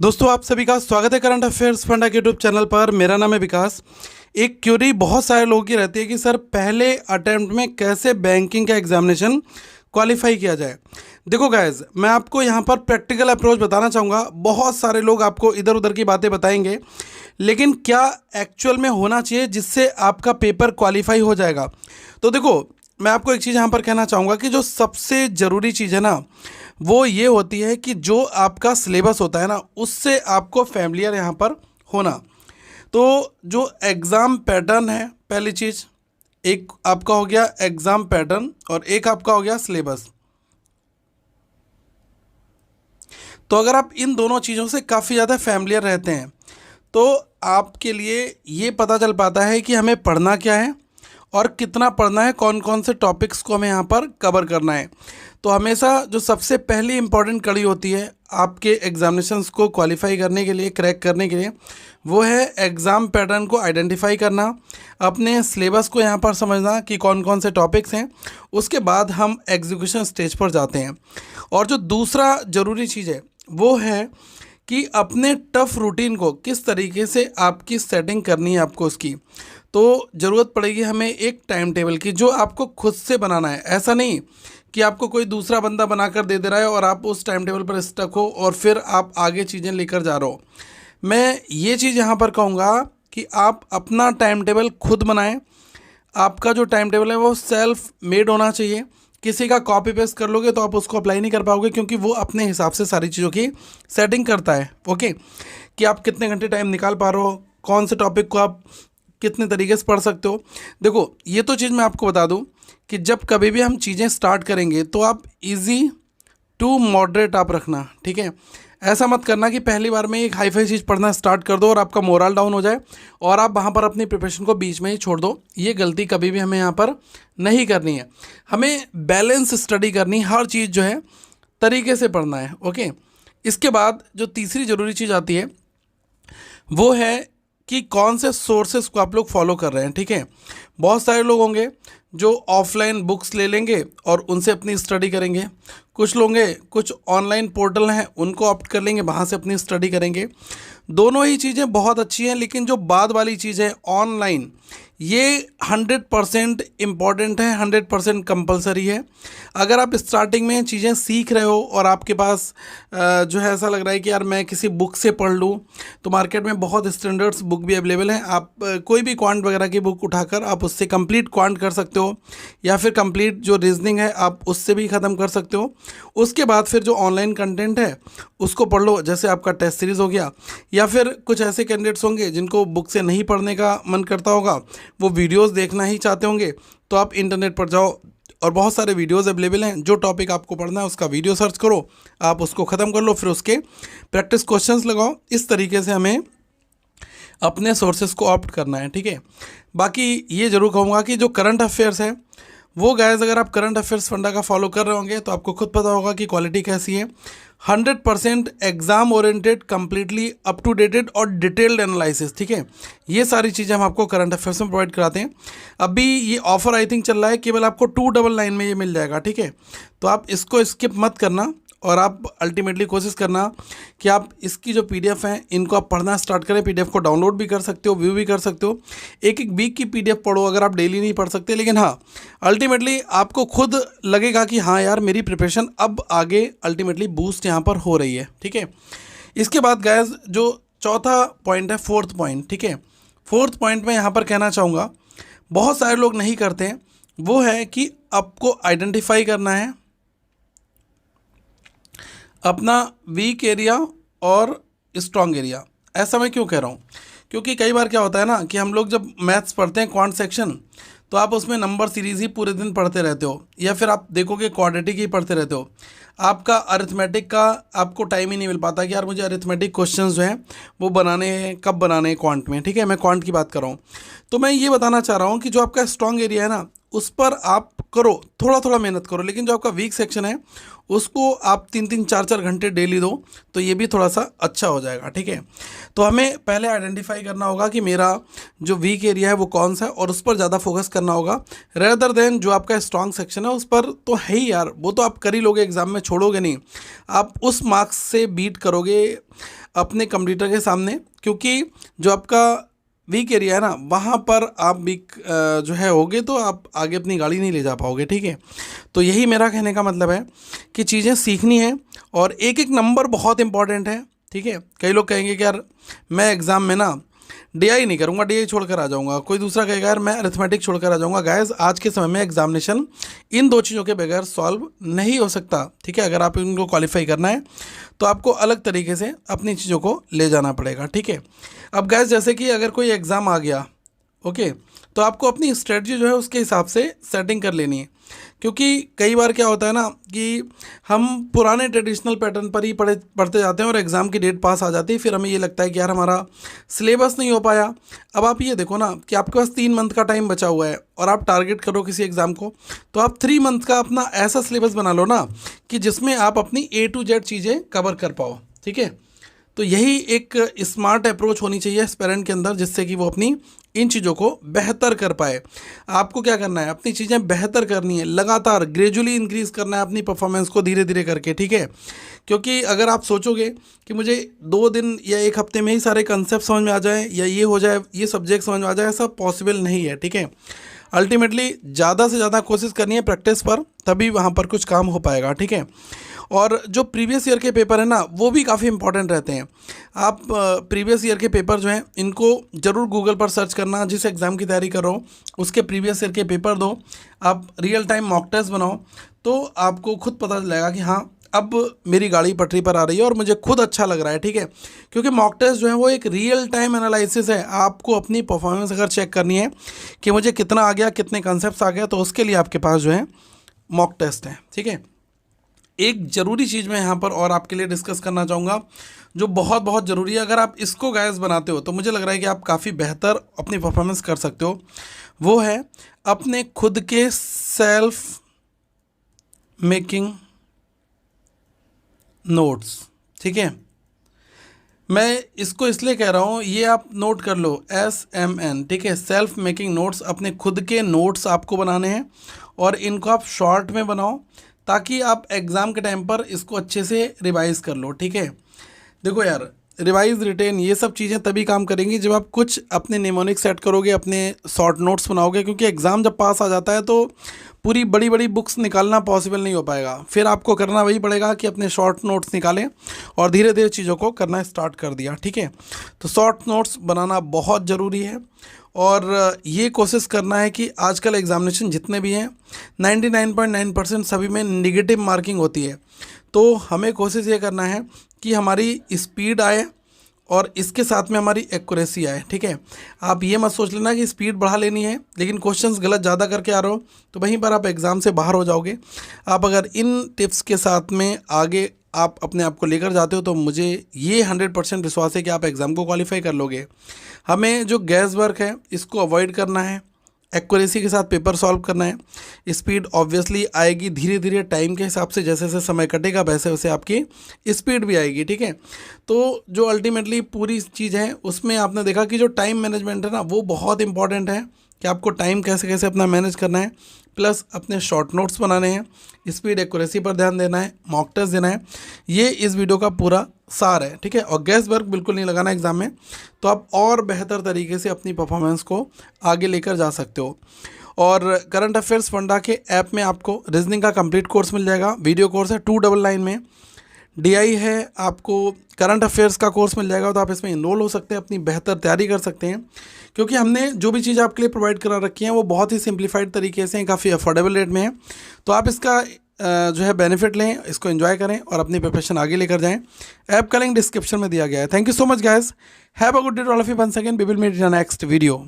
दोस्तों आप सभी का स्वागत है करंट अफेयर्स फंडा के यूट्यूब चैनल पर। मेरा नाम है विकास। एक क्यूरी बहुत सारे लोगों की रहती है कि सर पहले अटेम्प्ट में कैसे बैंकिंग का एग्जामिनेशन क्वालिफाई किया जाए। देखो गाइज, मैं आपको यहाँ पर प्रैक्टिकल अप्रोच बताना चाहूँगा। बहुत सारे लोग आपको इधर उधर की बातें बताएंगे, लेकिन क्या एक्चुअल में होना चाहिए जिससे आपका पेपर क्वालिफाई हो जाएगा। तो देखो, मैं आपको एक चीज़ यहाँ पर कहना चाहूँगा कि जो सबसे ज़रूरी चीज़ है ना, वो ये होती है कि जो आपका सिलेबस होता है ना, उससे आपको फैमिलियर यहाँ पर होना। तो जो एग्ज़ाम पैटर्न है, पहली चीज़, एक आपका हो गया एग्ज़ाम पैटर्न और एक आपका हो गया सिलेबस। तो अगर आप इन दोनों चीज़ों से काफ़ी ज़्यादा फैमिलियर रहते हैं तो आपके लिए ये पता चल पाता है कि हमें पढ़ना क्या है और कितना पढ़ना है, कौन कौन से टॉपिक्स को हमें यहाँ पर कवर करना है। तो हमेशा जो सबसे पहली इम्पॉर्टेंट कड़ी होती है आपके एग्जामिनेशंस को क्वालिफाई करने के लिए, क्रैक करने के लिए, वो है एग्ज़ाम पैटर्न को आइडेंटिफाई करना, अपने सिलेबस को यहाँ पर समझना कि कौन कौन से टॉपिक्स हैं। उसके बाद हम एग्जीक्यूशन स्टेज पर जाते हैं। और जो दूसरा ज़रूरी चीज़ है वो है कि अपने टफ़ रूटीन को किस तरीके से आपकी सेटिंग करनी है आपको उसकी। तो ज़रूरत पड़ेगी हमें एक टाइम टेबल की, जो आपको खुद से बनाना है। ऐसा नहीं कि आपको कोई दूसरा बंदा बनाकर दे रहा है और आप उस टाइम टेबल पर स्टक हो और फिर आप आगे चीज़ें लेकर जा रहे हो। मैं ये चीज़ यहाँ पर कहूँगा कि आप अपना टाइम टेबल खुद बनाएं। आपका जो टाइम टेबल है वो सेल्फ मेड होना चाहिए। किसी का कॉपी पेस्ट कर लोगे तो आप उसको अप्लाई नहीं कर पाओगे, क्योंकि वो अपने हिसाब से सारी चीज़ों की सेटिंग करता है। ओके, कि आप कितने घंटे टाइम निकाल पा रहे हो, कौन से टॉपिक को आप कितने तरीके से पढ़ सकते हो। देखो, ये तो चीज़ मैं आपको बता दूं कि जब कभी भी हम चीज़ें स्टार्ट करेंगे तो आप इजी टू मॉडरेट आप रखना, ठीक है। ऐसा मत करना कि पहली बार में एक हाई फाई चीज़ पढ़ना स्टार्ट कर दो और आपका मोरल डाउन हो जाए और आप वहाँ पर अपनी प्रिपरेशन को बीच में ही छोड़ दो। ये गलती कभी भी हमें यहाँ पर नहीं करनी है। हमें बैलेंस स्टडी करनी, हर चीज़ जो है तरीके से पढ़ना है। ओके, इसके बाद जो तीसरी ज़रूरी चीज़ आती है वो है कि कौन से सोर्सेस को आप लोग फॉलो कर रहे हैं, ठीक है। बहुत सारे लोग होंगे जो ऑफलाइन बुक्स ले लेंगे और उनसे अपनी स्टडी करेंगे। कुछ लोग हैं, कुछ ऑनलाइन पोर्टल हैं, उनको ऑप्ट कर लेंगे, वहाँ से अपनी स्टडी करेंगे। दोनों ही चीज़ें बहुत अच्छी हैं, लेकिन जो बाद वाली चीज़ है ऑनलाइन, ये 100% इम्पॉर्टेंट है, 100% कंपलसरी है। अगर आप स्टार्टिंग में चीज़ें सीख रहे हो और आपके पास जो है ऐसा लग रहा है कि यार मैं किसी बुक से पढ़ लूँ, तो मार्केट में बहुत स्टैंडर्ड्स बुक भी अवेलेबल हैं। आप कोई भी क्वांट वगैरह की बुक उठाकर आप उससे कंप्लीट क्वांट कर सकते हो, या फिर कंप्लीट जो रीजनिंग है आप उससे भी ख़त्म कर सकते हो। उसके बाद फिर जो ऑनलाइन कंटेंट है उसको पढ़ लो, जैसे आपका टेस्ट सीरीज़ हो गया, या फिर कुछ ऐसे कैंडिडेट्स होंगे जिनको बुक से नहीं पढ़ने का मन करता होगा, वो वीडियोस देखना ही चाहते होंगे, तो आप इंटरनेट पर जाओ और बहुत सारे वीडियोस अवेलेबल हैं। जो टॉपिक आपको पढ़ना है उसका वीडियो सर्च करो, आप उसको ख़त्म कर लो, फिर उसके प्रैक्टिस क्वेश्चंस लगाओ। इस तरीके से हमें अपने सोर्सेज को ऑप्ट करना है, ठीक है। बाकी ये ज़रूर कहूँगा कि जो करंट अफेयर्स है वो गाइस, अगर आप करंट अफेयर्स फंडा का फॉलो कर रहे होंगे तो आपको खुद पता होगा कि क्वालिटी कैसी है। 100% exam oriented, completely up to dated और डिटेल्ड एनालिसिस, ठीक है। ये सारी चीज़ें हम आपको करंट अफेयर्स में प्रोवाइड कराते हैं। अभी ये ऑफर आई थिंक चल रहा है, केवल आपको 299 में ये मिल जाएगा, ठीक है। तो आप इसको स्किप मत करना और आप अल्टीमेटली कोशिश करना कि आप इसकी जो पीडीएफ हैं इनको आप पढ़ना स्टार्ट करें। पीडीएफ को डाउनलोड भी कर सकते हो, व्यू भी कर सकते हो। एक एक वीक की पीडीएफ पढ़ो, अगर आप डेली नहीं पढ़ सकते, लेकिन हाँ अल्टीमेटली आपको खुद लगेगा कि हाँ यार मेरी प्रिपरेशन अब आगे अल्टीमेटली बूस्ट यहाँ पर हो रही है, ठीक है। इसके बाद गाइस जो चौथा पॉइंट है, फोर्थ पॉइंट, ठीक है। फोर्थ पॉइंट में यहाँ पर कहना चाहूँगा बहुत सारे लोग नहीं करते हैं, वो है कि आपको आइडेंटिफाई करना है अपना वीक एरिया और स्ट्रॉन्ग एरिया। ऐसा मैं क्यों कह रहा हूँ, क्योंकि कई बार क्या होता है ना कि हम लोग जब मैथ्स पढ़ते हैं क्वांट सेक्शन, तो आप उसमें नंबर सीरीज़ ही पूरे दिन पढ़ते रहते हो, या फिर आप देखोगे क्वाड्रेटिक ही पढ़ते रहते हो। आपका अरिथमेटिक का आपको टाइम ही नहीं मिल पाता कि यार मुझे अरिथमेटिक क्वेश्चंस जो हैं वो बनाने हैं, कब बनाने हैं क्वांट में, ठीक है। मैं क्वांट की बात कर रहा हूँ। तो मैं ये बताना चाह रहा हूँ कि जो आपका स्ट्रॉन्ग एरिया है ना, उस पर आप करो, थोड़ा थोड़ा मेहनत करो, लेकिन जो आपका वीक सेक्शन है उसको आप 3-3 4-4 घंटे डेली दो, तो ये भी थोड़ा सा अच्छा हो जाएगा, ठीक है। तो हमें पहले आइडेंटिफाई करना होगा कि मेरा जो वीक एरिया है वो कौन सा है, और उस पर ज़्यादा फोकस करना होगा रेदर देन जो आपका स्ट्रॉन्ग सेक्शन है उस पर। तो है ही यार, वो तो आप कर ही लोगे, एग्ज़ाम में छोड़ोगे नहीं, आप उस मार्क्स से बीट करोगे अपने कंप्यूटर के सामने, क्योंकि जो आपका वीक एरिया है ना वहाँ पर आप वीक जो है होगे तो आप आगे अपनी गाड़ी नहीं ले जा पाओगे, ठीक है। तो यही मेरा कहने का मतलब है कि चीज़ें सीखनी है और एक एक नंबर बहुत इंपॉर्टेंट है, ठीक है। कई लोग कहेंगे कि यार मैं एग्ज़ाम में ना डीआई नहीं करूँगा, डीआई छोड़कर आ जाऊँगा, कोई दूसरा कहेगा यार मैं अरिथमेटिक छोड़कर आ जाऊँगा। गाइस आज के समय में एग्जामिनेशन इन दो चीज़ों के बगैर सॉल्व नहीं हो सकता, ठीक है। अगर आप इनको क्वालिफाई करना है तो आपको अलग तरीके से अपनी चीज़ों को ले जाना पड़ेगा, ठीक है। अब गाइस जैसे कि अगर कोई एग्ज़ाम आ गया, ओके, तो आपको अपनी स्ट्रेटजी जो है उसके हिसाब से सेटिंग कर लेनी है, क्योंकि कई बार क्या होता है ना कि हम पुराने ट्रेडिशनल पैटर्न पर ही पढ़ते जाते हैं और एग्ज़ाम की डेट पास आ जाती है, फिर हमें ये लगता है कि यार हमारा सिलेबस नहीं हो पाया। अब आप ये देखो ना कि आपके पास 3 मंथ का टाइम बचा हुआ है और आप टारगेट करो किसी एग्ज़ाम को, तो आप 3 मंथ का अपना ऐसा सिलेबस बना लो ना कि जिसमें आप अपनी A to Z चीज़ें कवर कर पाओ, ठीक है। तो यही एक स्मार्ट अप्रोच होनी चाहिए एस्पिरेंट के अंदर, जिससे कि वो अपनी इन चीज़ों को बेहतर कर पाए। आपको क्या करना है, अपनी चीज़ें बेहतर करनी है, लगातार ग्रेजुअली इंक्रीज़ करना है अपनी परफॉर्मेंस को धीरे धीरे करके, ठीक है। क्योंकि अगर आप सोचोगे कि मुझे 2 दिन या 1 हफ्ते में ही सारे कंसेप्ट समझ में आ जाए या ये हो जाए, ये सब्जेक्ट समझ में आ जाए, ऐसा पॉसिबल नहीं है, ठीक है। अल्टीमेटली ज़्यादा से ज़्यादा कोशिश करनी है प्रैक्टिस पर, तभी वहाँ पर कुछ काम हो पाएगा, ठीक है। और जो प्रीवियस ईयर के पेपर है ना वो भी काफ़ी इंपॉर्टेंट रहते हैं। आप प्रीवियस ईयर के पेपर जो हैं इनको ज़रूर गूगल पर सर्च करना, जिस एग्ज़ाम की तैयारी कर रहे हो उसके प्रीवियस ईयर के पेपर दो, आप रियल टाइम मॉक टेस्ट बनाओ, तो आपको खुद पता चलेगा कि हाँ अब मेरी गाड़ी पटरी पर आ रही है और मुझे खुद अच्छा लग रहा है, ठीक है। क्योंकि मॉक टेस्ट जो है वो एक रियल टाइम एनालिसिस है, आपको अपनी परफॉर्मेंस अगर चेक करनी है कि मुझे कितना आ गया, कितने कंसेप्ट आ गया, तो उसके लिए आपके पास जो है मॉक टेस्ट है, ठीक है। एक ज़रूरी चीज़ मैं यहाँ पर और आपके लिए डिस्कस करना चाहूँगा जो बहुत बहुत ज़रूरी है, अगर आप इसको गाइस बनाते हो तो मुझे लग रहा है कि आप काफ़ी बेहतर अपनी परफॉर्मेंस कर सकते हो। वो है अपने खुद के सेल्फ मेकिंग नोट्स, ठीक है। मैं इसको इसलिए कह रहा हूँ, ये आप नोट कर लो, SMN, ठीक है, सेल्फ मेकिंग नोट्स। अपने खुद के नोट्स आपको बनाने हैं और इनको आप शॉर्ट में बनाओ ताकि आप एग्ज़ाम के टाइम पर इसको अच्छे से रिवाइज़ कर लो, ठीक है। देखो यार, रिवाइज रिटेन ये सब चीज़ें तभी काम करेंगी जब आप कुछ अपने निमोनिक सेट करोगे, अपने शॉर्ट नोट्स बनाओगे, क्योंकि एग्ज़ाम जब पास आ जाता है तो पूरी बड़ी बड़ी बुक्स निकालना पॉसिबल नहीं हो पाएगा। फिर आपको करना वही पड़ेगा कि अपने शॉर्ट नोट्स निकालें और धीरे धीरे चीज़ों को करना स्टार्ट कर दिया, ठीक है। तो शॉर्ट नोट्स बनाना बहुत ज़रूरी है और ये कोशिश करना है कि आजकल एग्जामिनेशन जितने भी हैं 99.9% सभी में निगेटिव मार्किंग होती है, तो हमें कोशिश ये करना है कि हमारी स्पीड आए और इसके साथ में हमारी एक्यूरेसी आए, ठीक है। आप ये मत सोच लेना कि स्पीड बढ़ा लेनी है लेकिन क्वेश्चंस गलत ज़्यादा करके आ रहे हो, तो वहीं पर आप एग्ज़ाम से बाहर हो जाओगे। आप अगर इन टिप्स के साथ में आगे आप अपने आप को लेकर जाते हो तो मुझे ये 100% विश्वास है कि आप एग्ज़ाम को क्वालिफाई कर लोगे। हमें जो गैस वर्क है इसको अवॉइड करना है, एक्यूरेसी के साथ पेपर सॉल्व करना है। स्पीड ऑब्वियसली आएगी धीरे धीरे टाइम के हिसाब से, जैसे जैसे समय कटेगा वैसे वैसे आपकी स्पीड भी आएगी, ठीक है। तो जो अल्टीमेटली पूरी चीज़ है उसमें आपने देखा कि जो टाइम मैनेजमेंट है ना वो बहुत इंपॉर्टेंट है कि आपको टाइम कैसे कैसे अपना मैनेज करना है, प्लस अपने शॉर्ट नोट्स बनाने हैं, स्पीड एक्यूरेसी पर ध्यान देना है, मॉक टेस्ट देना है। ये इस वीडियो का पूरा सार है, ठीक है। और गैस वर्क बिल्कुल नहीं लगाना एग्ज़ाम में, तो आप और बेहतर तरीके से अपनी परफॉर्मेंस को आगे लेकर जा सकते हो। और करंट अफेयर्स फंडा के ऐप में आपको रीजनिंग का कंप्लीट कोर्स मिल जाएगा, वीडियो कोर्स है 299 में। DI है, आपको करंट अफेयर्स का कोर्स मिल जाएगा, तो आप इसमें इनरोल हो सकते हैं, अपनी बेहतर तैयारी कर सकते हैं, क्योंकि हमने जो भी चीज़ आपके लिए प्रोवाइड करा रखी है वो बहुत ही सिंप्लीफाइड तरीके से काफ़ी अफोर्डेबल रेट में है। तो आप इसका जो है बेनिफिट लें, इसको एंजॉय करें और अपनी प्रिपरेशन आगे लेकर जाएं। ऐप का लिंक डिस्क्रिप्शन में दिया गया है। Thank you so much guys, have a good day to all of you. Once again we will meet in the next video.